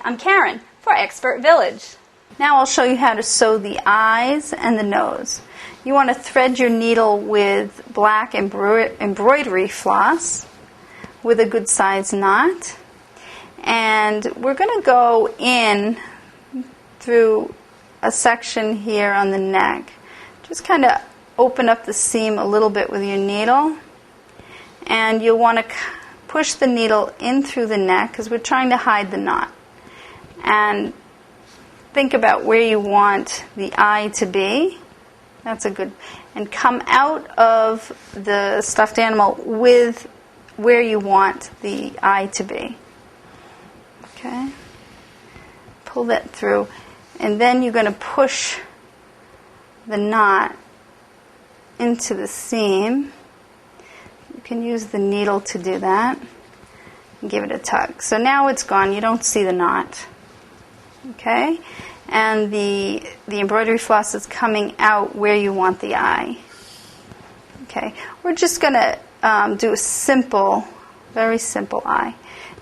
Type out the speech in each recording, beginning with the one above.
I'm Karen for ExpertVillage. Now I'll show you how to sew the eyes and the nose. You want to thread your needle with black embroidery floss with a good size knot. And we're going to go in through a section here on the neck. Just kind of open up the seam a little bit with your needle. And you'll want to push the needle in through the neck because we're trying to hide the knot. And think about where you want the eye to be. That's a good. And come out of the stuffed animal with where you want the eye to be. Okay? Pull that through. And then you're going to push the knot into the seam. You can use the needle to do that. And give it a tug. So now it's gone. You don't see the knot. Okay? And the embroidery floss is coming out where you want the eye. Okay? We're just going to do a simple, very simple eye.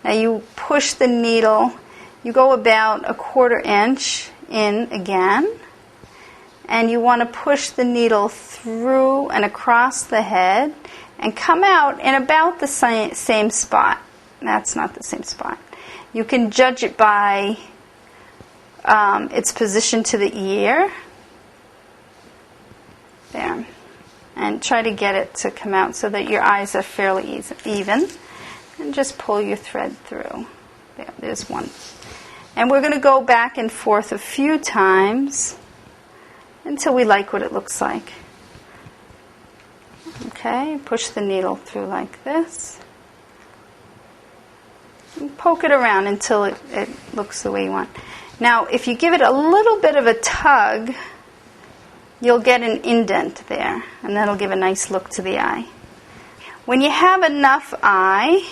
Now you push the needle. You go about 1/4 inch in again. And you want to push the needle through and across the head and come out in about the same spot. That's not the same spot. You can judge it by its position to the ear. There. And try to get it to come out so that your eyes are fairly even. And just pull your thread through. There's one. And we're going to go back and forth a few times until we like what it looks like. Okay, push the needle through like this. And poke it around until it looks the way you want. Now, if you give it a little bit of a tug, you'll get an indent there, and that'll give a nice look to the eye. When you have enough eye,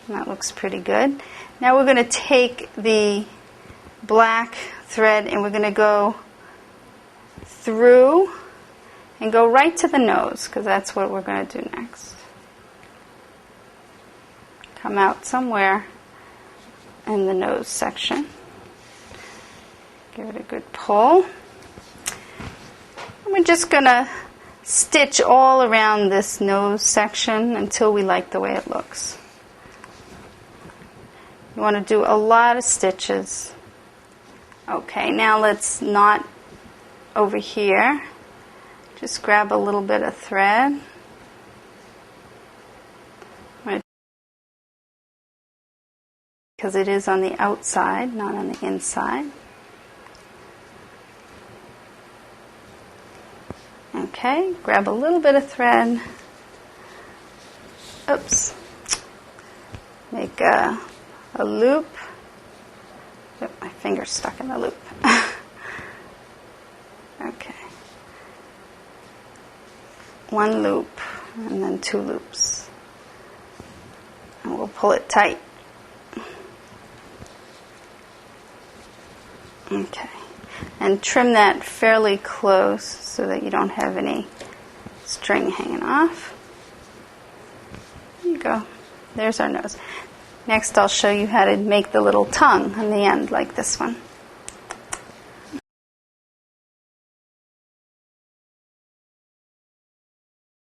that looks pretty good. Now we're going to take the black thread and we're going to go through and go right to the nose, because that's what we're going to do next. Come out somewhere in the nose section. Give it a good pull. And we're just going to stitch all around this nose section until we like the way it looks. You want to do a lot of stitches. Okay, now let's knot over here. Just grab a little bit of thread. Because it is on the outside, not on the inside. Okay, grab a little bit of thread. Oops. Make a loop. Oh, my finger's stuck in the loop. Okay. One loop and then 2 loops. And we'll pull it tight. Okay. And trim that fairly close so that you don't have any string hanging off. There you go. There's our nose. Next I'll show you how to make the little tongue on the end like this one.